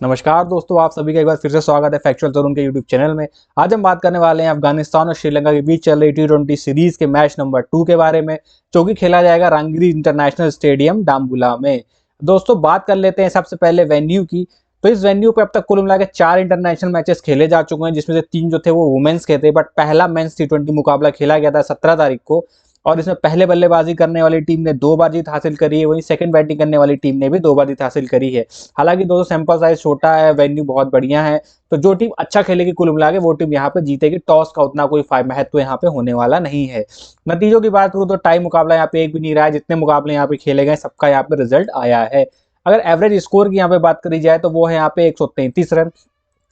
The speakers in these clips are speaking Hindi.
नमस्कार दोस्तों, आप सभी का एक बार फिर से स्वागत है फैक्चुअल तरुण के यूट्यूब चैनल में। आज हम बात करने वाले हैं अफगानिस्तान और श्रीलंका के बीच चल रही T20 सीरीज के मैच नंबर 2 के बारे में, जो कि खेला जाएगा रंगगिरी इंटरनेशनल स्टेडियम डाम्बुला में। दोस्तों, बात कर लेते हैं सबसे पहले वेन्यू की। तो इस वेन्यू पे अब तक कुल मिलाकर 4 इंटरनेशनल मैचेस खेले जा चुके हैं, जिसमें से 3 जो थे वो वुमेन्स के थे। बट पहला मेंस T20 मुकाबला खेला गया था 17 तारीख को, और इसमें पहले बल्लेबाजी करने वाली टीम ने 2 बार जीत हासिल करी है, वहीं सेकंड बैटिंग करने वाली टीम ने भी 2 बार जीत हासिल करी है। हालांकि दोस्तों, सैंपल साइज छोटा है, वेन्यू बहुत बढ़िया है, तो जो टीम अच्छा खेलेगी कुल मिला के वो टीम यहाँ पे जीतेगी। टॉस का उतना कोई महत्व यहाँ पे होने वाला नहीं है। नतीजों की बात करूँ तो टाई मुकाबला यहाँ पे एक भी नहीं रहा है। जितने मुकाबले यहाँ पे खेले गए सबका यहाँ पे रिजल्ट आया है। अगर एवरेज स्कोर की यहाँ पे बात करी जाए तो वो है यहाँ पे 133 रन।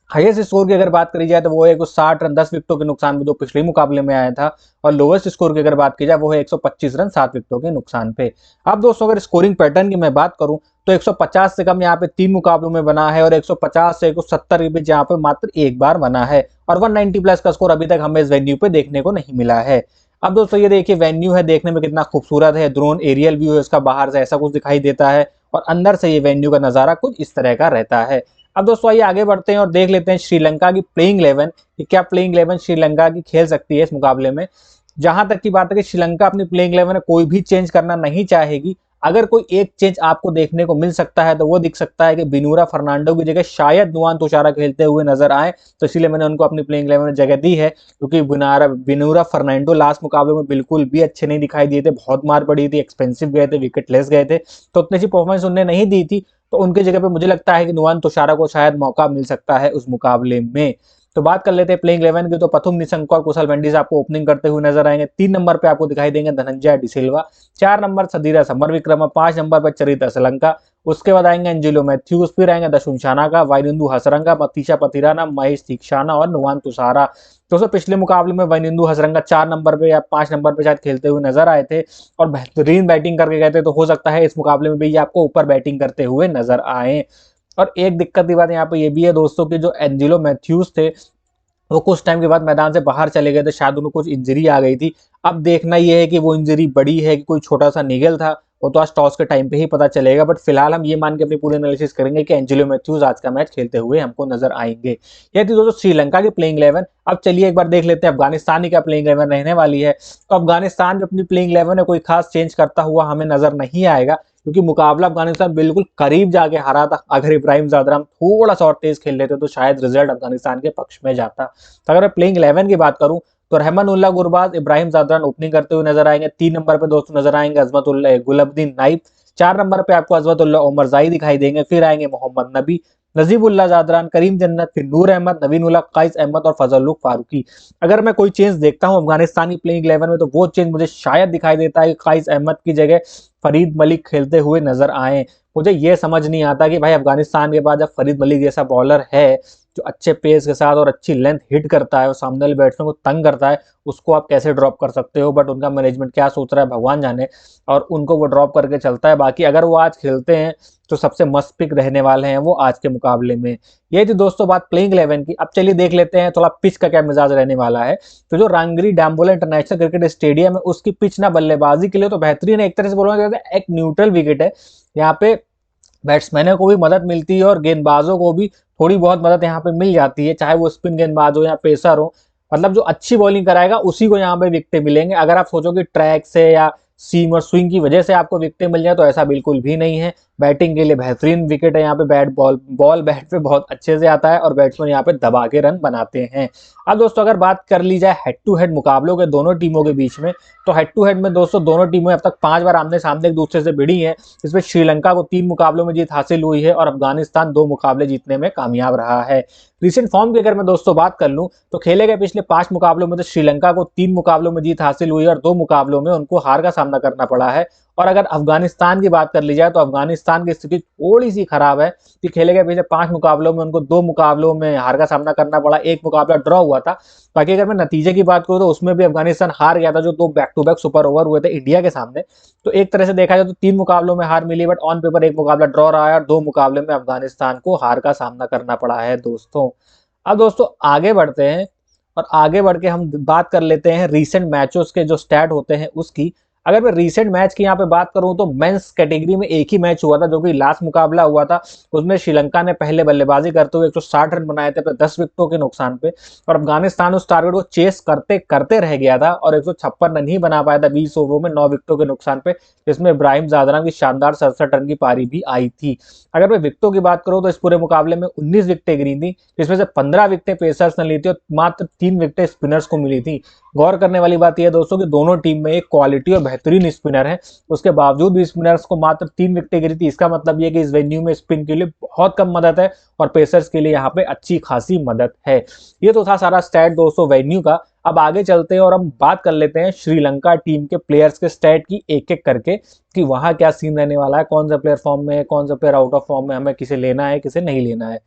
हाईएस्ट स्कोर की अगर बात करी जाए तो वो है 60 रन 10 विकेटों के नुकसान में, जो पिछले मुकाबले में आया था। और लोवेस्ट स्कोर की अगर बात की जाए वो है 125 रन 7 विकेटों के नुकसान पे। अब दोस्तों, अगर स्कोरिंग पैटर्न की मैं बात करूं तो 150 से कम यहाँ पे 3 मुकाबलों में बना है, और 150 से 170 के बीच यहाँ पे मात्र एक बार बना है। और 190 प्लस का स्कोर अभी तक हमें इस वेन्यू पे देखने को नहीं मिला है। अब दोस्तों, ये देखिए वेन्यू है, देखने में कितना खूबसूरत है। ड्रोन एरियल व्यू है इसका, बाहर से ऐसा कुछ दिखाई देता है, और अंदर से ये वेन्यू का नजारा कुछ इस तरह का रहता है। अब दोस्तों, आइए आगे बढ़ते हैं और देख लेते हैं श्रीलंका की प्लेइंग 11 कि क्या प्लेइंग 11 श्रीलंका की खेल सकती है इस मुकाबले में। जहां तक की बात है कि श्रीलंका अपनी प्लेइंग 11 में कोई भी चेंज करना नहीं चाहेगी। अगर कोई एक चेंज आपको देखने को मिल सकता है तो वो दिख सकता है कि बिनूरा फर्नांडो की जगह शायद नुआन तुषारा खेलते हुए नजर आए, तो इसलिए मैंने उनको अपनी प्लेइंग 11 में जगह दी है। क्योंकि बिनूरा फर्नांडो लास्ट मुकाबले में बिल्कुल भी अच्छे नहीं दिखाई दिए थे, बहुत मार पड़ी थी, एक्सपेंसिव गए थे, विकेट लेस गए थे, तो उतनी सी परफॉर्मेंस उन्हें नहीं दी थी। तो उनकी जगह पे मुझे लगता है कि नुआन तुषारा को शायद मौका मिल सकता है उस मुकाबले में। तो बात कर लेते हैं प्लेइंग 11 की। तो पथुम निशंक और कुशल मेंडिस आपको ओपनिंग करते हुए नजर आएंगे। 3 नंबर पे आपको दिखाई देंगे धनंजय डिसिल्वा। 4 नंबर सदीरा समरविक्रम। 5 नंबर पर चरिता श्रीलंका। उसके बाद आएंगे एंजिलो मैथ्यूज, फिर आएंगे दशुन शानाका, वाइनिंदु हसरंगा, मतीशा पतिराना, महेश दीक्षाना और नुआन तुषारा। दोस्तों, पिछले मुकाबले में वाइनिंदु हसरंगा 4 नंबर पे या 5 नंबर पे शायद खेलते हुए नजर आए थे, और बेहतरीन बैटिंग करके गए थे। तो हो सकता है इस मुकाबले में भी ये आपको ऊपर बैटिंग करते हुए नजर आए। और एक दिक्कत की बात यहाँ पे ये भी है दोस्तों कि जो एंजिलो मैथ्यूज थे वो कुछ टाइम के बाद मैदान से बाहर चले गए थे, शायद उनको कुछ इंजरी आ गई थी। अब देखना यह है कि वो इंजरी बड़ी है कि कोई छोटा सा निगल था, वो तो आज टॉस के टाइम पे ही पता चलेगा। बट फिलहाल हम ये मान के अपनी पूरी एनालिसिस करेंगे कि एंजेलो मैथ्यूज आज का मैच खेलते हुए हमको नजर आएंगे। यह थी दोस्तों श्रीलंका की प्लेइंग 11। अब चलिए एक बार देख लेते हैं अफगानिस्तान की क्या प्लेइंग 11 रहने वाली है। तो अफगानिस्तान में अपनी प्लेइंग 11 में कोई खास चेंज करता हुआ हमें नजर नहीं आएगा, क्योंकि मुकाबला अफगानिस्तान बिल्कुल करीब जाके हारा था। अगर इब्राहिम जादराम थोड़ा सा और तेज खेल लेते तो शायद रिजल्ट अफगानिस्तान के पक्ष में जाता। तो अगर मैं प्लेइंग 11 की बात करूं तो रहमान उल्लाह गुरबाज, इब्राहिम जादरान ओपनिंग करते हुए नजर आएंगे। 3 नंबर पे दोस्तों नजर आएंगे अजमत गुलबदीन नाइब। 4 नंबर पे आपको अजमतुल्लाह उमर जाई दिखाई देंगे। फिर आएंगे मोहम्मद नबी, नजीबुल्लाह जादरान, करीम जन्नत, फिर नूर अहमद, नवीन उल्लाह, काइस अहमद और फजलुक फारूकी। अगर मैं कोई चेंज देखता हूं अफगानिस्तान की प्लेइंग 11 में तो वो चेंज मुझे शायद दिखाई देता है कि काइस अहमद की जगह फरीद मलिक खेलते हुए नजर आए। मुझे ये समझ नहीं आता कि भाई अफगानिस्तान के बाद जब फरीद मलिक जैसा बॉलर है जो अच्छे पेस के साथ और अच्छी लेंथ हिट करता है और सामने वाले बैट्समैन को तंग करता है, उसको आप कैसे ड्रॉप कर सकते हो। बट उनका मैनेजमेंट क्या सोच रहा है भगवान जाने, और उनको वो ड्रॉप करके चलता है। बाकी अगर वो आज खेलते हैं तो सबसे मस्त पिक रहने वाले हैं वो आज के मुकाबले में। ये थी दोस्तों बात प्लेइंग 11 की। अब चलिए देख लेते हैं थोड़ा पिच का क्या मिजाज रहने वाला है। तो जो रंगगिरी डाम्बुला इंटरनेशनल क्रिकेट स्टेडियम है उसकी पिच ना बल्लेबाजी के लिए तो बेहतरीन है, एक तरह से बोलना चाहते हैं एक न्यूट्रल विकेट है। यहाँ पे बैट्समैनों को भी मदद मिलती है और गेंदबाजों को भी थोड़ी बहुत मदद यहाँ पे मिल जाती है, चाहे वो स्पिन गेंदबाज हो या पेसर हो। मतलब जो अच्छी बॉलिंग कराएगा उसी को यहाँ पे विकेटें मिलेंगे। अगर आप सोचो कि ट्रैक से या सीम और स्विंग की वजह से आपको विकेटें मिल जाए तो ऐसा बिल्कुल भी नहीं है। बैटिंग के लिए बेहतरीन विकेट है यहाँ पे, बैट बॉल बैट पे बहुत अच्छे से आता है और बैट्समैन यहाँ पे दबा के रन बनाते हैं। अब दोस्तों अगर बात कर ली जाए हेड टू हेड मुकाबलों के दोनों टीमों के बीच में, तो हेड टू हेड में दोस्तों दोनों टीमें अब तक 5 बार आमने सामने एक दूसरे से भिड़ी हैं। इसमें श्रीलंका को 3 मुकाबलों में जीत हासिल हुई है और अफगानिस्तान 2 मुकाबले जीतने में कामयाब रहा है। रिसेंट फॉर्म की अगर मैं दोस्तों बात कर लूं तो खेले गए पिछले 5 मुकाबलों में तो श्रीलंका को 3 मुकाबलों में जीत हासिल हुई और 2 मुकाबलों में उनको हार का सामना करना पड़ा है। और अगर अफगानिस्तान की बात कर ली जाए तो अफगानिस्तान की स्थिति थोड़ी सी खराब है कि खेले गए पिछले 5 मुकाबलों में उनको 2 मुकाबलों में हार का सामना करना पड़ा, 1 मुकाबला ड्रॉ हुआ था। बाकी अगर मैं नतीजे की बात करूं तो उसमें भी अफगानिस्तान हार गया था, जो 2 back to back super over हुए थे इंडिया के सामने। तो एक तरह से देखा जाए तो 3 मुकाबलों में हार मिली, बट ऑन पेपर 1 मुकाबला ड्रॉ रहा है और 2 मुकाबले में अफगानिस्तान को हार का सामना करना पड़ा है दोस्तों। अब दोस्तों आगे बढ़ते हैं और आगे बढ़ के हम बात कर लेते हैं रीसेंट मैचों के जो स्टैट होते हैं उसकी। अगर मैं रीसेंट मैच की यहाँ पे बात करूं तो मेंस कैटेगरी में एक ही मैच हुआ था, जो कि लास्ट मुकाबला हुआ था। उसमें श्रीलंका ने पहले बल्लेबाजी करते हुए 160 रन बनाए थे 10 विकेटों के नुकसान पे, और अफगानिस्तान उस टारगेट को चेस करते करते रह गया था और 156 रन ही बना पाया था 20 ओवरों में 9 विकेटों के नुकसान पे, जिसमें इब्राहिम जादरान की शानदार 67 रन की पारी भी आई थी। अगर मैं विकेटों की बात करूं तो इस पूरे मुकाबले में 19 विकेटें गिरी थी, जिसमें से 15 विकेटें पेसर्स ने ली थी और मात्र 3 विकेटें स्पिनर्स को मिली थी। गौर करने वाली बात यह दोस्तों कि दोनों टीम में एक क्वालिटी और बेहतरीन स्पिनर है, उसके बावजूद भी स्पिनर्स को मात्र 3 विकेटें गिरी थी। इसका मतलब यह कि इस वेन्यू में स्पिन के लिए बहुत कम मदद है और पेसर्स के लिए यहाँ पे अच्छी खासी मदद है। ये तो था सारा स्टैट दोस्तों वेन्यू का। अब आगे चलते हैं और हम बात कर लेते हैं श्रीलंका टीम के प्लेयर्स के स्टैट की एक एक करके, कि वहां क्या सीन रहने वाला है, कौन सा प्लेयर फॉर्म में है, कौन सा प्लेयर आउट ऑफ फॉर्म में, हमें किसे लेना है किसे नहीं लेना है।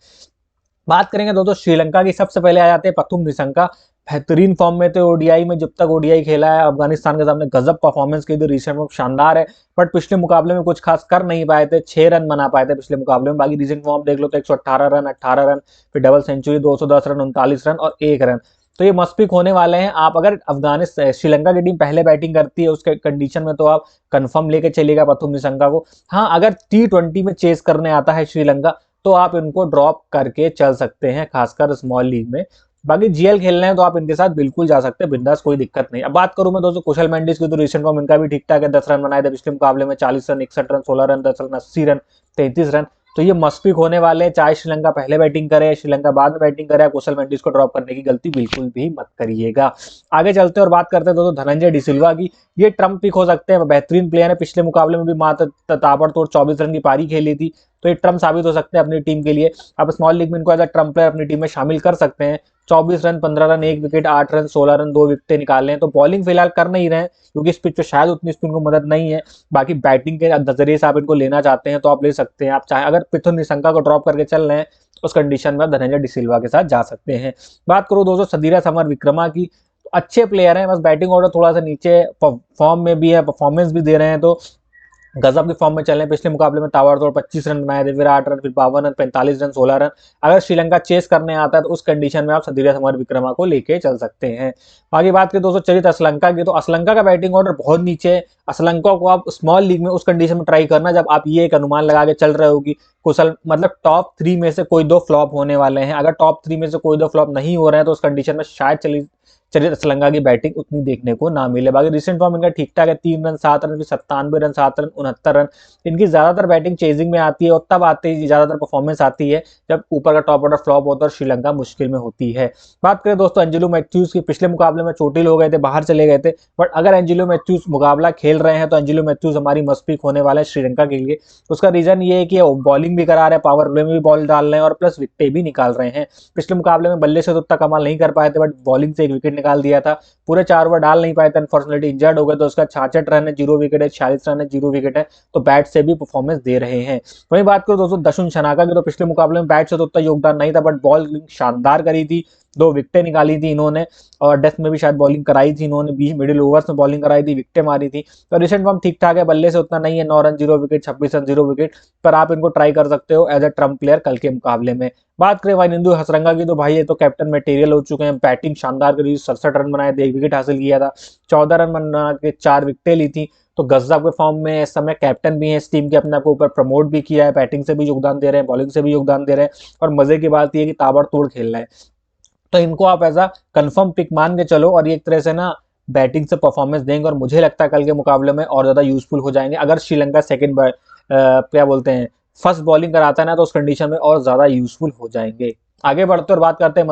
बात करेंगे दोस्तों श्रीलंका की, सबसे पहले आ जाते हैं पथुम निशंका। बेहतरीन फॉर्म में थे ओडीआई में, जब तक ओडीआई खेला है अफगानिस्तान के सामने गजब परफॉर्मेंस की थी, रिसेंट में शानदार है, बट पिछले मुकाबले में कुछ खास कर नहीं पाए थे, 6 रन बना पाए थे पिछले मुकाबले में। बाकी रिसेंट फॉर्म देख लो तो 118 रन, 18 रन, फिर डबल सेंचुरी, 210 रन, 39 रन और 1 रन। तो ये मस्ट पिक होने वाले हैं। आप अगर अफगानिस्तान श्रीलंका की टीम पहले बैटिंग करती है उसके कंडीशन में तो आप कंफर्म लेके चलेगा पथुम निशंका को। हाँ, अगर T20 में चेस करने आता है श्रीलंका तो आप इनको ड्रॉप करके चल सकते हैं, खासकर स्मॉल लीग में। बाकी जीएल खेलना है तो आप इनके साथ बिल्कुल जा सकते हैं बिंदास, कोई दिक्कत नहीं। अब बात करूं मैं दोस्तों कुशल मेंडिस की, तो रिसेंट फॉर्म इनका भी ठीक ठाक है, 10 रन बनाए थे पिछले मुकाबले में, 40 run, 61 run, 16 run, 10 run, 80 run, 33 run. तो ये मस्ट पिक होने वाले हैं, चाहे श्रीलंका पहले बैटिंग करे, श्रीलंका बाद में बैटिंग करे, कुशल मेंडिस को ड्रॉप करने की गलती बिल्कुल भी मत करिएगा। आगे चलते हैं और बात करते हैं दोस्तों धनंजय डिसिल्वा की। ये ट्रम्प पिक हो सकते हैं, बेहतरीन प्लेयर है, पिछले मुकाबले में भी मात्र ताबड़तोड़ 24 रन की पारी खेली थी, तो ये ट्रम्प साबित हो सकते हैं अपनी टीम के लिए। आप स्मॉल लीग में इनको एज अ ट्रम्प प्लेयर अपनी टीम में शामिल कर सकते हैं। 24 run, 15 run, 1 wicket, 8 run, 16 run, 2 विकेटें निकाले हैं। तो बॉलिंग फिलहाल कर नहीं रहे हैं क्योंकि इस पिच पे शायद उतनी स्पिन को मदद नहीं है। बाकी बैटिंग के नजरिए से आप इनको लेना चाहते हैं तो आप ले सकते हैं। आप चाहे अगर पथुम निशंका को ड्रॉप करके चल रहे हैं उस कंडीशन में आप धनंजय डिसिल्वा के साथ जा सकते हैं। बात करो दोस्तों सदीरा समर विक्रमा की, तो अच्छे प्लेयर हैं, बस बैटिंग ऑर्डर थोड़ा सा नीचे फॉर्म में भी है, परफॉर्मेंस भी दे रहे हैं, तो गजब की फॉर्म में चल रहे हैं। पिछले मुकाबले में ताबड़तोड़ 25 रन बनाए थे, फिर 8 रन, फिर 52 रन, 45 रन, 16 रन। अगर श्रीलंका चेस करने आता है तो उस कंडीशन में आप सदीरा समर विक्रमा को लेके चल सकते हैं। बाकी बात करें दोस्तों चलित असलंका की, तो असलंका का बैटिंग ऑर्डर बहुत नीचे है। असलंका को आप स्मॉल लीग में उस कंडीशन में ट्राई करना जब आप ये एक अनुमान लगा के चल रहे हो कि कुशल मतलब टॉप 3 में से कोई 2 फ्लॉप होने वाले हैं। अगर टॉप 3 में से कोई 2 फ्लॉप नहीं हो रहे हैं तो उस कंडीशन में शायद चलिए श्रीलंका की बैटिंग उतनी देखने को ना मिले। बाकी रिसेंट फॉर्म इनका ठीक ठाक है, 3 run, 7 run, 97 run, 7 run, 69 run. इनकी ज्यादातर बैटिंग चेजिंग में आती है और तब आती है ज्यादातर परफॉर्मेंस आती है जब ऊपर का टॉप ऑर्डर फ्लॉप होता है और श्रीलंका मुश्किल में होती है। बात करें दोस्तों एंजेलो मैथ्यूज की, पिछले मुकाबले में चोटिल हो गए थे, बाहर चले गए थे, बट अगर एंजेलो मैथ्यूज मुकाबला खेल रहे हैं तो एंजेलो मैथ्यूज हमारी मस्ट पिक होने वाला है श्रीलंका के लिए। उसका रीजन ये है कि बॉलिंग भी करा रहे हैं, पावर प्ले में भी बॉल डाल रहे हैं और प्लस विकेटें भी निकाल रहे हैं। पिछले मुकाबले में बल्ले से तो उतना कमाल नहीं कर पाए थे, बट बॉलिंग से 1 विकेट निकाल दिया था। पूरे 4 ओवर डाल नहीं पाए थे, अनफॉर्चुनेटली इंजर्ड हो गए, तो उसका 66 रन है, 0 विकेट है, 46 रन है, 0 विकेट है, तो बैट से भी परफॉर्मेंस दे रहे हैं। वही बात करो दोस्तों दशुन शनाका की, तो पिछले मुकाबले में बैट से तो उतना योगदान नहीं था, बट बॉलिंग शानदार करी थी, 2 विकेटें निकाली थी इन्होंने, और डेथ में भी शायद बॉलिंग कराई थी इन्होंने, 20 मिडिल ओवर्स में बॉलिंग कराई थी, विकेटें मारी थी। तो रिसेंट फॉर्म ठीक ठाक है, बल्ले से उतना नहीं है, 9 रन 0 विकेट, 26 रन 0 विकेट, पर आप इनको ट्राई कर सकते हो एज ए ट्रम्प प्लेयर कल के मुकाबले में। बात करें वाइनिंदु हसरंगा की, तो भाई ये तो कैप्टन मटेरियल हो चुके हैं, बैटिंग शानदार करी, 67 रन बनाए थे, 1 विकेट हासिल किया था, 14 रन बना के 4 विकेटें ली थी। तो गजब के फॉर्म में इस समय कैप्टन भी है इस टीम के, अपने आप को ऊपर प्रमोट भी किया है, बैटिंग से भी योगदान दे रहे हैं, बॉलिंग से भी योगदान दे रहे हैं, और मजे की बात यह है कि ताबड़तोड़ खेल रहे हैं। तो इनको आप ऐसा कंफर्म पिक मान के चलो और ये एक तरह से ना बैटिंग से परफॉर्मेंस देंगे और मुझे लगता है कल के मुकाबले में और ज्यादा यूजफुल हो जाएंगे। अगर श्रीलंका सेकंड क्या बोलते हैं फर्स्ट बॉलिंग कराता है ना तो उस कंडीशन में और ज्यादा यूजफुल हो जाएंगे। आगे बढ़ते और बात करते हैं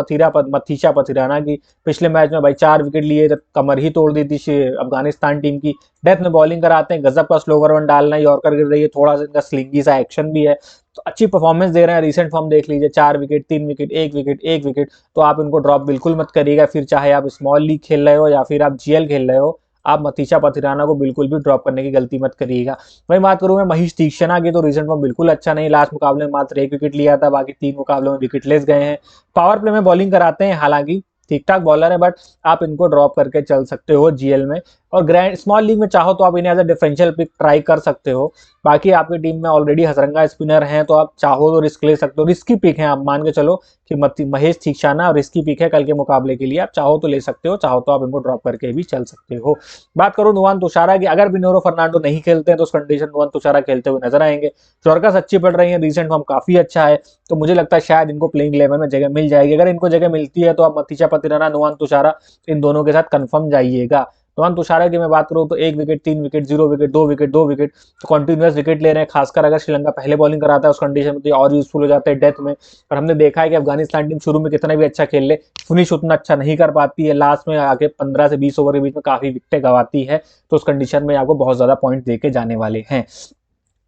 मथीशा पथिराना की। पिछले मैच में भाई 4 विकेट लिए, कमर ही तोड़ दी थी अफगानिस्तान टीम की। डेथ में बॉलिंग कराते हैं, गजब का स्लोवर वन डालना है, यॉर्कर गिर रही है, थोड़ा सा इनका स्लिंगी सा एक्शन भी है, तो अच्छी परफॉर्मेंस दे रहे हैं। रिसेंट फॉर्म देख लीजिए, 4 विकेट, 3 विकेट, 1 विकेट, 1 विकेट, तो आप इनको ड्रॉप बिल्कुल मत करिएगा। फिर चाहे आप स्मॉल लीग खेल रहे हो या फिर आप जीएल खेल रहे हो, आप मथीशा पथिराना को बिल्कुल भी ड्रॉप करने की गलती मत करिएगा। वही बात करूं मैं महेश तीक्षणा की, तो रिसेंट फॉर्म बिल्कुल अच्छा नहीं, लास्ट मुकाबले में मात्र 1 विकेट लिया था, बाकी 3 मुकाबलों में विकेटलेस गए हैं। पावर प्ले में बॉलिंग कराते हैं, हालांकि ठीक ठाक बॉलर है, बट आप इनको ड्रॉप करके चल सकते हो जीएल में। और ग्रैंड स्मॉल लीग में चाहो तो आप इन्हें as a differential pick try कर सकते हो। बाकी आपकी टीम में ऑलरेडी हसरंगा स्पिनर हैं तो आप चाहो तो रिस्क ले सकते हो, रिस्की पिक है, आप मान के चलो कि महेश थीक्षाना रिस्की पिक है कल के मुकाबले के लिए, आप चाहो तो ले सकते हो, चाहो तो आप इनको ड्रॉप करके भी चल सकते हो। बात करूं नुवान तुषारा की, अगर बिनोरो फर्नांडो नहीं खेलते हैं तो उस कंडीशन नुवान तुषारा खेलते हुए नजर आएंगे। जॉर्कस अच्छी पड़ रही है, रिसेंट फॉर्म काफी अच्छा है, तो मुझे लगता है शायद इनको प्लेइंग 11 में जगह मिल जाएगी। अगर इनको जगह मिलती है तो आप मतीचा पतिराना, नुवान तुषारा इन दोनों के साथ कंफर्म जाइएगा। नुवान तुषारा की मैं बात करूं तो 1 wicket, 3 wicket, 0 wicket, 2 wicket, 2 wicket, तो कंटिन्यूअस विकेट ले रहे हैं। खासकर अगर श्रीलंका पहले बॉलिंग कराता है उस कंडीशन में तो और यूजफुल हो जाते हैं डेथ में। और हमने देखा है कि अफगानिस्तान टीम शुरू में कितना भी अच्छा खेल ले, फिनिश उतना अच्छा नहीं कर पाती है, लास्ट में आके 15 से 20 ओवर के बीच में काफी विकेटें गंवाती है, तो उस कंडीशन में आपको बहुत ज्यादा पॉइंट देके जाने वाले हैं।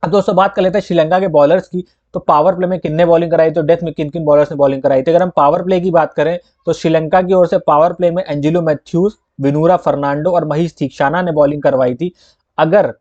अब दोस्तों बात कर लेते हैं श्रीलंका के बॉलर्स की, तो पावर प्ले में किन्ने बॉलिंग कराई, तो डेथ में किन किन बॉलर्स ने बॉलिंग कराई थी। अगर हम पावर प्ले की बात करें तो श्रीलंका की ओर से पावर प्ले में एंजिलो मैथ्यूज, विनूरा फर्नांडो और महेश थीक्षाना ने बॉलिंग करवाई थी। अगर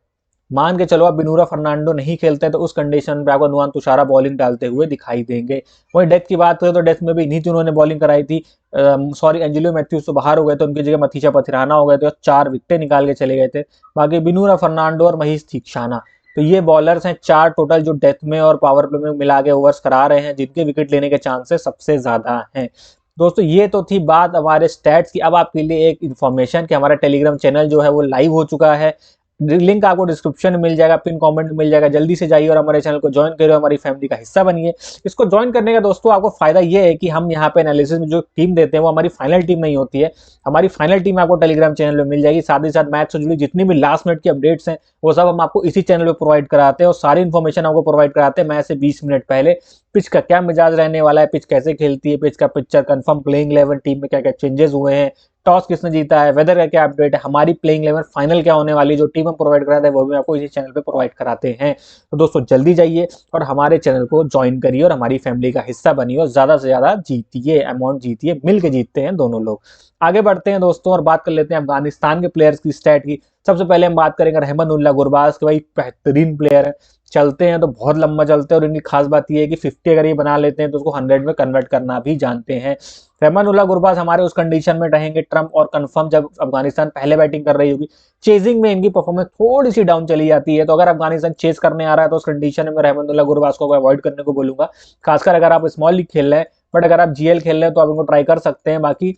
मान के चलो अब विनूरा फर्नांडो नहीं खेलते तो उस कंडीशन पे आपको नुवान तुषारा बॉलिंग डालते हुए दिखाई देंगे। वहीं डेथ की बात करें तो डेथ में भी इन्हीं तीनों ने बॉलिंग कराई थी। सॉरी, एंजिलो मैथ्यूज तो बाहर हो गए थे, उनकी जगह मथीचा पथिराना हो गए थे और 4 विकेटें निकाल के चले गए थे। बाकी विनूरा फर्नांडो और महेश थीक्षाना, तो ये बॉलर्स हैं 4 टोटल जो डेथ में और पावर प्ले में मिला के ओवर्स करा रहे हैं, जिनके विकेट लेने के चांसेस सबसे ज्यादा हैं। दोस्तों ये तो थी बात हमारे स्टैट्स की। अब आपके लिए एक इन्फॉर्मेशन कि हमारा टेलीग्राम चैनल जो है वो लाइव हो चुका है, लिंक आपको डिस्क्रिप्शन में मिल जाएगा, पिन कमेंट में मिल जाएगा, जल्दी से जाइए और हमारे चैनल को ज्वाइन करिए, हमारी फैमिली का हिस्सा बनिए। इसको ज्वाइन करने का दोस्तों आपको फायदा ये है कि हम यहाँ पे एनालिसिस में जो टीम देते हैं वो हमारी फाइनल टीम नहीं होती है, हमारी फाइनल टीम आपको टेलीग्राम चैनल में मिल जाएगी। साथ ही साथ मैच से जुड़ी जितनी भी लास्ट मिनट की अपडेट्स हैं वो सब हम आपको इसी चैनल पर प्रोवाइड कराते हैं, और सारी इन्फॉर्मेशन आपको प्रोवाइड कराते हैं मैच से 20 मिनट पहले। पिच का क्या मिजाज रहने वाला है, पिच कैसे खेलती है, पिच का पिक्चर कंफर्म, प्लेइंग 11 टीम में क्या क्या चेंजेस हुए हैं, टॉस किसने जीता है, वेदर का क्या अपडेट है, हमारी प्लेइंग 11 फाइनल क्या होने वाली है, जो टीम हम प्रोवाइड कराते हैं वो भी आपको इसी चैनल पे प्रोवाइड कराते हैं। तो दोस्तों जल्दी जाइए और हमारे चैनल को ज्वाइन करिए और हमारी फैमिली का हिस्सा बनिए और ज्यादा से ज्यादा जीतिए, अमाउंट जीतिए, मिल के जीतते हैं दोनों लोग। आगे बढ़ते हैं दोस्तों और बात कर लेते हैं अफगानिस्तान के प्लेयर्स की स्टैट की। सबसे पहले हम बात करेंगे रहमानुल्लाह गुरबाज के, भाई बेहतरीन प्लेयर है, चलते हैं तो बहुत लंबा चलते हैं और इनकी खास बात यह है कि 50 अगर ये बना लेते हैं तो उसको 100 में कन्वर्ट करना भी जानते हैं। रहमानुल्लाह गुरबाज हमारे उस कंडीशन में रहेंगे ट्रम्प और कंफर्म जब अफगानिस्तान पहले बैटिंग कर रही होगी। चेजिंग में इनकी परफॉर्मेंस थोड़ी सी डाउन चली जाती है, तो अगर अफगानिस्तान चेज करने आ रहा है तो उस कंडीशन में रहमानुल्लाह गुरबाज को अवॉइड करने को बोलूंगा, खासकर अगर आप स्मॉल लीग खेल रहे हैं। बट अगर आप जीएल खेल रहे हैं तो आप इनको ट्राई कर सकते हैं। बाकी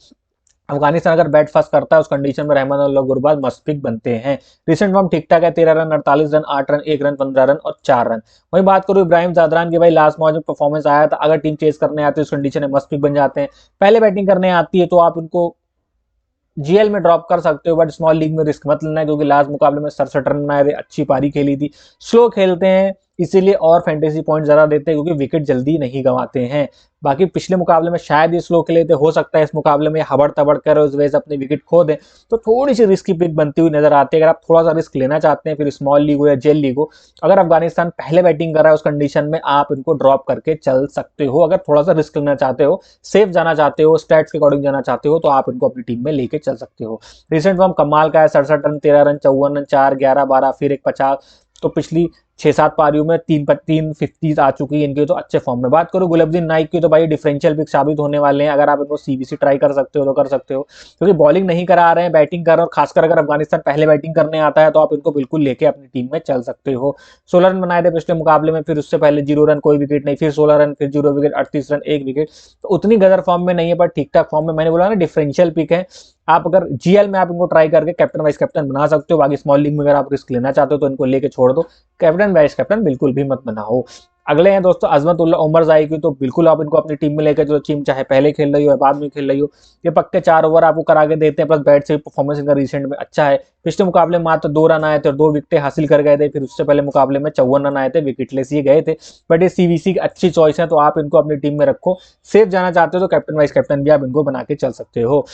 अफगानिस्तान अगर बैट फर्स्ट करता है उस कंडीशन में रहमानुल्लाह गुरबाज मस्ट पिक बनते हैं। रिसेंट फॉर्म ठीक ठाक है, 13 run, 48 run, 8 run, 1 run, 15 run और 4 रन। वही बात करूं इब्राहिम जादरान की, भाई लास्ट मैच में परफॉर्मेंस आया था, अगर टीम चेस करने आती है उस कंडीशन में मस्ट पिक बन जाते हैं। पहले बैटिंग करने आती है तो आप इनको जीएल में ड्रॉप कर सकते हो, बट स्मॉल लीग में रिस्क मत लेना है क्योंकि लास्ट मुकाबले में 67 रन बनाए थे, अच्छी पारी खेली थी। स्लो खेलते हैं इसीलिए और फैंटेसी पॉइंट ज्यादा देते हैं क्योंकि विकेट जल्दी नहीं गंवाते हैं। बाकी पिछले मुकाबले में शायद ये स्लो खेले थे, हो सकता है इस मुकाबले में हबड़ तबड़ कर उस वजह से अपने विकेट खो दें, तो थोड़ी सी रिस्की पिक बनती हुई नजर आती है। अगर आप थोड़ा सा रिस्क लेना चाहते हैं फिर स्मॉल लीग हो या जेल लीग हो, अगर अफगानिस्तान पहले बैटिंग कर रहा है उस कंडीशन में आप इनको ड्रॉप करके चल सकते हो। अगर थोड़ा सा रिस्क लेना चाहते हो, सेफ जाना चाहते हो, स्टैट्स के अकॉर्डिंग जाना चाहते हो, तो आप इनको अपनी टीम में लेके चल सकते हो। रिसेंट फॉर्म कमाल का है, 67 रन, 13 रन, 54 रन, 4, 11, 12, फिर एक 50, तो पिछली 6-7 पारियों में 3 50 आ चुकी है इनकी, तो अच्छे फॉर्म में। बात करो गुलाबुद्दीन नाइक की, तो भाई डिफरेंशियल पिक साबित होने वाले हैं, अगर आप इनको सीबीसी ट्राई कर सकते हो तो कर सकते हो क्योंकि बॉलिंग नहीं करा रहे हैं, बैटिंग कर रहे हो, खासकर अगर अफगानिस्तान पहले बैटिंग करने आता है तो आप इनको बिल्कुल लेके अपनी टीम में चल सकते हो। 16 रन बनाए थे पिछले मुकाबले में, फिर उससे पहले 0 रन, कोई विकेट नहीं, फिर 16 रन, फिर 0 विकेट, 38 रन, 1 विकेट, तो उतनी गदर फॉर्म में नहीं है पर ठीक ठाक फॉर्म में। मैंने बोला ना डिफरेंशियल पिक है, आप अगर जीएल में आप इनको ट्राई करके कैप्टन वाइस कैप्टन बना सकते हो। बाकी स्मॉल लीग में अगर आप रिस्क लेना चाहते हो तो इनको लेके छोड़ दो, कैप्टन वाइस कैप्टन बिल्कुल भी मत बनाओ। अगले हैं दोस्तों अजमतुल्ला उमर जाई की, तो बिल्कुल आप इनको अपनी टीम में लेकर जो टीम चाहे पहले खेल रही हो या बाद में खेल रही हो, ये पक्के 4 ओवर आपको करा के देते हैं, प्लस बैट से परफॉर्मेंस इनका रिसेंट में अच्छा है। पिछले मुकाबले में मात्र 2 रन आए थे और 2 विकेटें हासिल कर गए थे, फिर उससे पहले मुकाबले में 54 रन आए थे, विकेटलेस ये गए थे। बट ये सीवीसी की अच्छी चॉइस है तो आप इनको अपनी टीम में रखो। सेफ जाना चाहते हो तो कैप्टन वाइस कैप्टन भी आप इनको बना के चल सकते हो।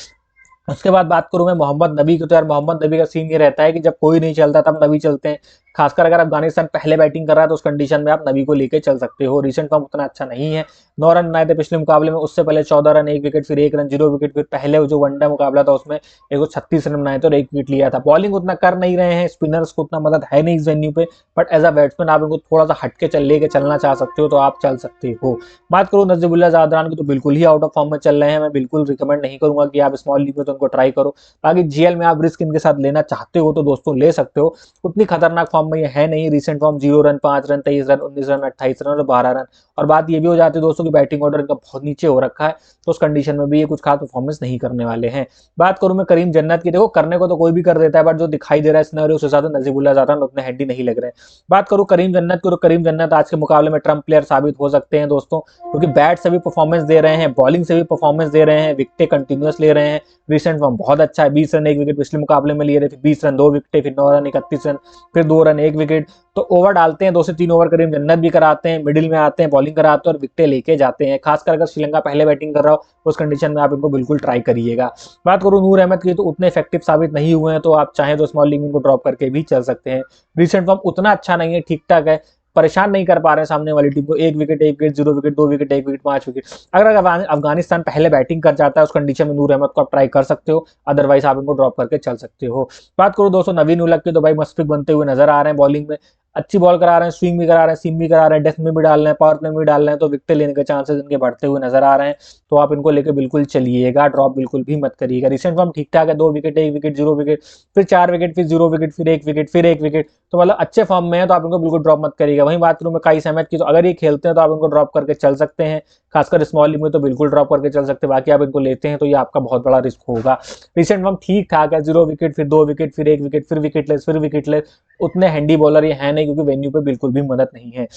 उसके बाद बात करूं मैं मोहम्मद नबी की, तो यार मोहम्मद नबी का सीन ये रहता है कि जब कोई नहीं चलता तब नबी चलते हैं। खासकर अगर अफगानिस्तान पहले बैटिंग कर रहा है तो उस कंडीशन में आप नबी को लेके चल सकते हो। रिसेंट फॉर्म उतना अच्छा नहीं है, 9 रन बनाए थे पिछले मुकाबले में, उससे पहले 14 रन 1 विकेट, फिर 1 रन 0 विकेट, फिर पहले जो वनडे मुकाबला था उसमें 136 रन बनाए थे और 1 विकेट लिया था। बॉलिंग उतना कर नहीं रहे हैं, स्पिनर्स को उतना मदद है नहीं इस वेन्यू पे, बट एज अ बैट्समैन आप इनको थोड़ा सा हटके लेके चलना चाह सकते हो तो आप चल सकते हो। बात करूँ नजीबुल्लाह ज़ादरान की तो बिल्कुल ही आउट ऑफ फॉर्म में चल रहे हैं, मैं बिल्कुल रिकमेंड नहीं करूंगा कि आप स्मॉल लीग में तो उनको ट्राई करो। बाकी जीएल में आप रिस्क इनके साथ लेना चाहते हो तो दोस्तों ले सकते हो, उतनी खतरनाक फॉर्म में ये है नहीं। Recent form 0 run, 5 run, 23 run, 19 run, 28 run और 12 रन। और बात ये भी हो जाती है दोस्तों की बैटिंग ऑर्डर इनका बहुत नीचे हो रखा है, तो उस कंडीशन में भी ये कुछ खास परफॉर्मेंस नहीं करने वाले हैं। बात करूं मैं करीम जन्नत की, देखो करने को तो कोई भी कर देता है, बट जो दिखाई दे रहा है सिनेरियो उस हिसाब से नजीबुल्लाह ज़ादरान उतने हैंडी नहीं लग रहे हैं। बात करूं करीम जन्नत की, तो करीम जन्नत आज के मुकाबले में ट्रम्प प्लेयर साबित हो सकते हैं दोस्तों, क्योंकि बैट से भी परफॉर्मेंस दे रहे हैं, बॉलिंग से भी परफॉर्मेंस दे रहे हैं, विकेटें कंटिन्यूअस ले रहे हैं। रिसेंट फॉर्म बहुत अच्छा है, 20 रन 1 विकेट पिछले मुकाबले में लिए थे, फिर 20 रन 2 विकेट, फिर 9 रन 31 रन, फिर 2 रन 1 विकेट। तो ओवर डालते हैं, 2 से 3 ओवर करीम जन्नत भी कराते हैं, मिडिल में आते हैं, बॉलिंग कराते हैं और विकेटें लेके जाते हैं। खासकर अगर श्रीलंका पहले बैटिंग कर रहा हो उस कंडीशन में आप इनको बिल्कुल ट्राई करिएगा। बात करूं नूर अहमद की, तो उतने इफेक्टिव साबित नहीं हुए हैं, तो आप चाहें तो स्मॉल लीग में इनको ड्रॉप करके भी चल सकते हैं। रिसेंट फॉर्म उतना अच्छा नहीं है, ठीक ठाक है, परेशान नहीं कर पा रहे हैं सामने वाली टीम को। 1 wicket 1 wicket 0 wicket 2 wicket 1 wicket 5 wicket. अगर अफगानिस्तान पहले बैटिंग कर जाता है उस कंडीशन में नूर अहमद को आप ट्राई कर सकते हो, अदरवाइज आप इनको ड्रॉप करके चल सकते हो। बात करो दोस्तों नवीन उलग के, तो भाई मस्फिक बनते हुए नजर आ रहे हैं बॉलिंग में, अच्छी बॉल करा रहे हैं, स्विंग भी करा रहे हैं, सीम भी करा रहे हैं, डेथ में भी डाल रहे हैं, पावर प्ले में भी डाल रहे हैं, तो विकेट लेने के चांसेस इनके बढ़ते हुए नजर आ रहे हैं। तो आप इनको लेकर बिल्कुल चलिएगा, ड्रॉप बिल्कुल भी मत करिएगा। रिसेंट फॉर्म ठीक ठाक है, 2 विकेट 1 विकेट 0 विकेट, फिर 4 विकेट, फिर 0 विकेट, फिर 1 विकेट, फिर 1 विकेट, तो मतलब अच्छे फॉर्म में है, तो आप इनको बिल्कुल ड्रॉप मत करिएगा। वहीं बात करूं मैं काइस अहमद की, तो अगर ये खेलते हैं तो आप इनको ड्रॉप करके चल सकते हैं, खासकर स्मॉल लीग में तो बिल्कुल ड्रॉप करके चल सकते हैं। बाकी आप इनको लेते हैं तो ये आपका बहुत बड़ा रिस्क होगा। रिसेंट फॉर्म ठीक ठाक है, 0 विकेट, फिर 2 विकेट, फिर 1 विकेट, फिर विकेटलेस, फिर विकेटलेस, उतने हैंडी बॉलर ये है नहीं, क्योंकि वेन्यू पे बिल्कुल भी मदद नहीं है।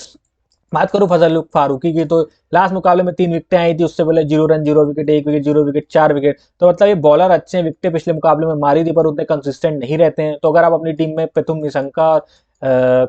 बात करूं फजल फारूकी की, तो लास्ट मुकाबले में 3 विकेटें आई थी, उससे पहले 0 run 0 wicket 1 wicket 0 wicket 4 wicket, तो मतलब ये बॉलर अच्छे हैं, विकेटें पिछले मुकाबले में मारी थी पर उतने कंसिस्टेंट नहीं रहते हैं। तो अगर आप अपनी टीम में प्रथुम निशंका और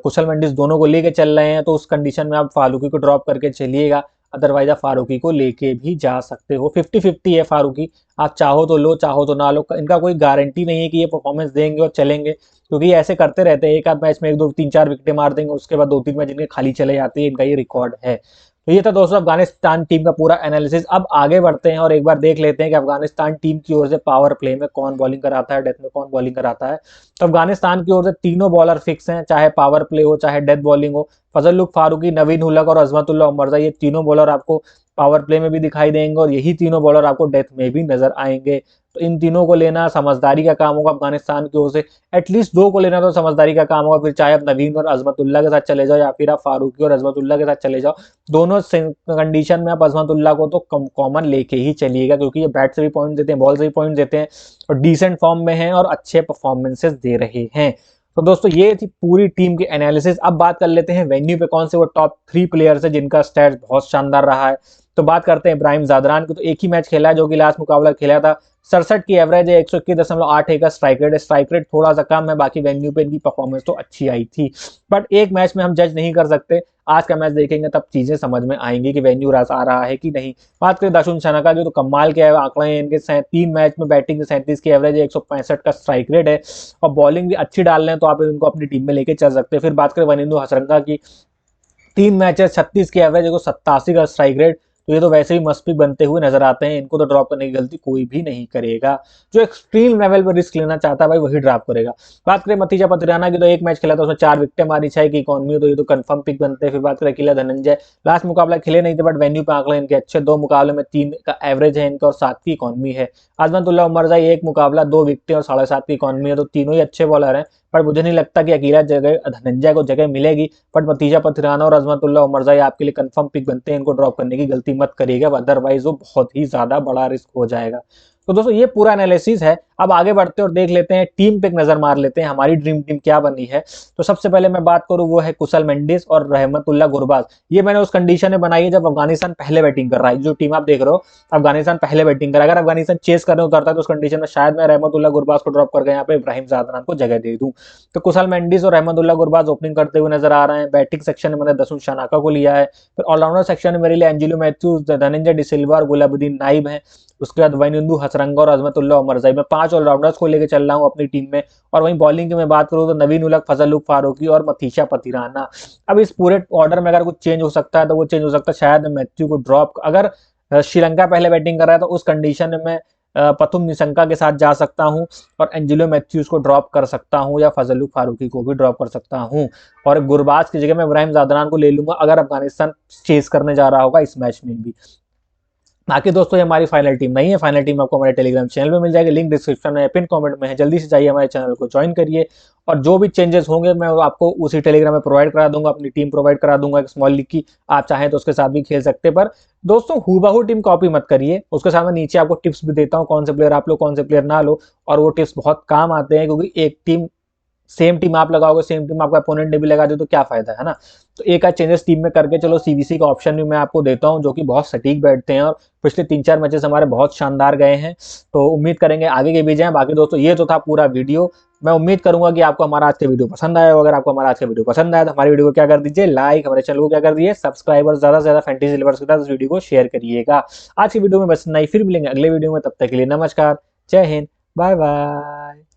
कुशल मेंडिस दोनों को लेके चल रहे हैं तो उस कंडीशन में आप फारूकी को ड्रॉप करके चलिएगा, अदरवाइज आप फारूकी को लेके भी जा सकते हो। 50-50 है फारूकी, आप चाहो तो लो चाहो तो ना लो, इनका कोई गारंटी नहीं है कि ये परफॉर्मेंस देंगे और चलेंगे, क्योंकि ये ऐसे करते रहते हैं, एक आध मैच में 1 2 3 4 विकेटें मार देंगे, उसके बाद 2-3 मैच इनके खाली चले जाते हैं, इनका ये रिकॉर्ड है। तो ये था दोस्तों अफगानिस्तान टीम का पूरा एनालिसिस। अब आगे बढ़ते हैं और एक बार देख लेते हैं कि अफगानिस्तान टीम की ओर से पावर प्ले में कौन बॉलिंग कराता है, डेथ में कौन बॉलिंग कराता है। तो अफगानिस्तान की ओर से तीनों बॉलर फिक्स हैं, चाहे पावर प्ले हो चाहे डेथ बॉलिंग हो। फजलुक फारूकी, नवीन उलग और अजमतुल्लाह उमरजा, ये तीनों बॉलर आपको पावर प्ले में भी दिखाई देंगे और यही तीनों बॉलर आपको डेथ में भी नजर आएंगे। तो इन तीनों को लेना समझदारी का काम होगा अफगानिस्तान की ओर से, एटलीस्ट 2 को लेना तो समझदारी का काम होगा। फिर चाहे आप नवीन और अजमतुल्लाह के साथ चले जाओ या फिर आप फारूकी और अजमतुल्लाह के साथ चले जाओ, दोनों कंडीशन में आप अजमतुल्लाह को तो कॉमन लेके ही चलिएगा, क्योंकि ये बैट से भी पॉइंट देते हैं, बॉल से भी पॉइंट देते हैं और डिसेंट फॉर्म में हैं और अच्छे परफॉर्मेंसेस दे रहे हैं। तो दोस्तों ये थी पूरी टीम की एनालिसिस। अब बात कर लेते हैं वेन्यू पे कौन से वो टॉप 3 प्लेयर्स है जिनका स्टैट्स बहुत शानदार रहा है। तो बात करते हैं इब्राहिम ज़ादरान की, तो एक ही मैच खेला है जो कि लास्ट मुकाबला खेला था, 67 की एवरेज है, 121.81 का स्ट्राइक रेट है, स्ट्राइक रेट थोड़ा सा कम है, बाकी वेन्यू पे इनकी परफॉर्मेंस तो अच्छी आई थी, बट एक मैच में हम जज नहीं कर सकते। आज का मैच देखेंगे तब चीजें समझ में आएंगी कि वेन्यू रास आ रहा है कि नहीं। बात करें दाशुन शनाका की, तो कमाल के आंकड़े हैं इनके, 3 मैच में बैटिंग 37 की एवरेज है, 165 का स्ट्राइक रेट है और बॉलिंग भी अच्छी डाल रहे हैं, तो आप इनको अपनी टीम में लेके चल सकते हैं। फिर बात करें वनिंदु हसरंगा की, 3 मैचेस 36 की एवरेज, 187 का स्ट्राइक रेट, तो ये तो वैसे ही मस्ट पिक बनते हुए नजर आते हैं, इनको तो ड्रॉप करने की गलती कोई भी नहीं करेगा। जो एक्सट्रीम लेवल पर रिस्क लेना चाहता है भाई वही ड्रॉप करेगा। बात करें मतीजा पतिराना की, तो एक मैच खेला था उसमें 4 विकेटें मारी, 6 की इकॉनमी, तो ये तो कंफर्म पिक बनते हैं। फिर बात करें अकेला धनंजय, लास्ट मुकाबला खेले नहीं थे बट वेन्यू पे आंकड़े इनके अच्छे, 2 मुकाबले में 3 का एवरेज है इनका और 7 की इकॉनमी है। अजमतुल्लाह उमरजा, 1 मुकाबला 2 विकेटें और 7.5 की इकॉनमी है, तो तीनों ही अच्छे बॉलर हैं, पर मुझे नहीं लगता कि अकेला जगह धनंजय को जगह मिलेगी। बट मतीजा पथिराना और अजमतुल्लाह उमरजा आपके लिए कंफर्म पिक बनते हैं, इनको ड्रॉप करने की गलती मत करिएगा, अदरवाइज वो बहुत ही ज्यादा बड़ा रिस्क हो जाएगा। तो दोस्तों ये पूरा एनालिसिस है। अब आगे बढ़ते हैं और देख लेते हैं टीम पे एक नजर मार लेते हैं हमारी ड्रीम टीम क्या बनी है। तो सबसे पहले मैं बात करूं वो है कुशल मेंडिस और रहमतुल्लाह गुरबाज। ये मैंने उस कंडीशन में बनाई है जब अफगानिस्तान पहले बैटिंग कर रहा है। जो टीम आप देख रहे हो अफगानिस्तान पहले बैटिंग कर रहा है, अगर अफगानिस्तान चेस करने उतरता है तो उस कंडीशन में शायद मैं रहमतुल्लाह गुरबाज को ड्रॉप करके यहाँ पे इब्राहिम ज़ादरान को जगह दे दूं। तो कुशल मेंडिस और रहमतुल्लाह गुरबाज ओपनिंग करते हुए नजर आ रहे हैं। बैटिंग सेक्शन में मैंने दसुन शनाका को लिया है। फिर ऑलराउंडर सेक्शन में मेरे लिए एंजिलो मैथ्यूज, धनंजय डिसिल्वा और गुलाबुद्दीन नाइब हैं। उसके बाद वनिंदु हसरंगा और अजमतुल्लाह उमरजा, मैं 5 5 ऑलराउंडर्स को लेकर चल रहा हूँ अपनी टीम में। और वहीं बॉलिंग की मैं बात करूँ तो नवीन उलक, फजल उल फारूकी और मथीशा पथिराना। अब इस पूरे ऑर्डर में अगर कुछ चेंज हो सकता है तो वो चेंज हो सकता है, शायद मैथ्यू को ड्रॉप, अगर श्रीलंका पहले बैटिंग कर रहा है तो उस कंडीशन में मैं पथुम निशंका के साथ जा सकता हूं और एंजेलो मैथ्यूज को ड्रॉप कर सकता हूं या फजल फारूकी को भी ड्रॉप कर सकता हूं, और गुरबाज की जगह मैं इब्राहिम जादरान को ले लूंगा अगर अफगानिस्तान चेस करने जा रहा होगा इस मैच में भी। बाकी दोस्तों ये हमारी फाइनल टीम नहीं है, फाइनल टीम आपको हमारे टेलीग्राम चैनल में मिल जाएगी, लिंक डिस्क्रिप्शन में, पिन कमेंट में है। जल्दी से जाइए हमारे चैनल को ज्वाइन करिए और जो भी चेंजेस होंगे मैं आपको उसी टेलीग्राम में प्रोवाइड करा दूंगा, अपनी टीम प्रोवाइड करा दूंगा एक स्मॉल लीग की। आप चाहें तो उसके साथ भी खेल सकते हैं, पर दोस्तों हूबहू टीम कॉपी मत करिए। उसके साथ मैं नीचे आपको टिप्स भी देता हूँ, कौन से प्लेयर आप लो, कौन से प्लेयर ना लो, और वो टिप्स बहुत काम आते हैं, क्योंकि एक टीम सेम टीम आप लगाओगे, सेम टीम आपका अपोनेंट ने भी लगा दे तो क्या फायदा है ना। तो एक आध चेंजेस टीम में करके चलो, सीबीसी का ऑप्शन भी मैं आपको देता हूं जो कि बहुत सटीक बैठते हैं और पिछले 3-4 मैचेस हमारे बहुत शानदार गए हैं, तो उम्मीद करेंगे आगे के भी जाएं। बाकी दोस्तों ये तो था पूरा वीडियो, मैं उम्मीद करूंगा कि आपको हमारा आज का वीडियो पसंद आया। अगर आपको हमारा आज का वीडियो पसंद आया तो हमारी वीडियो को क्या कर दीजिए, लाइक, हमारे चैनल को क्या कर दीजिए सब्सक्राइब, और ज्यादा से ज्यादा फैंटेसी लवर्स के साथ इस वीडियो को शेयर करिएगा। आज की वीडियो में बस इतना ही, फिर मिलेंगे अगले वीडियो में, तब तक के लिए नमस्कार, जय हिंद, बाय बाय।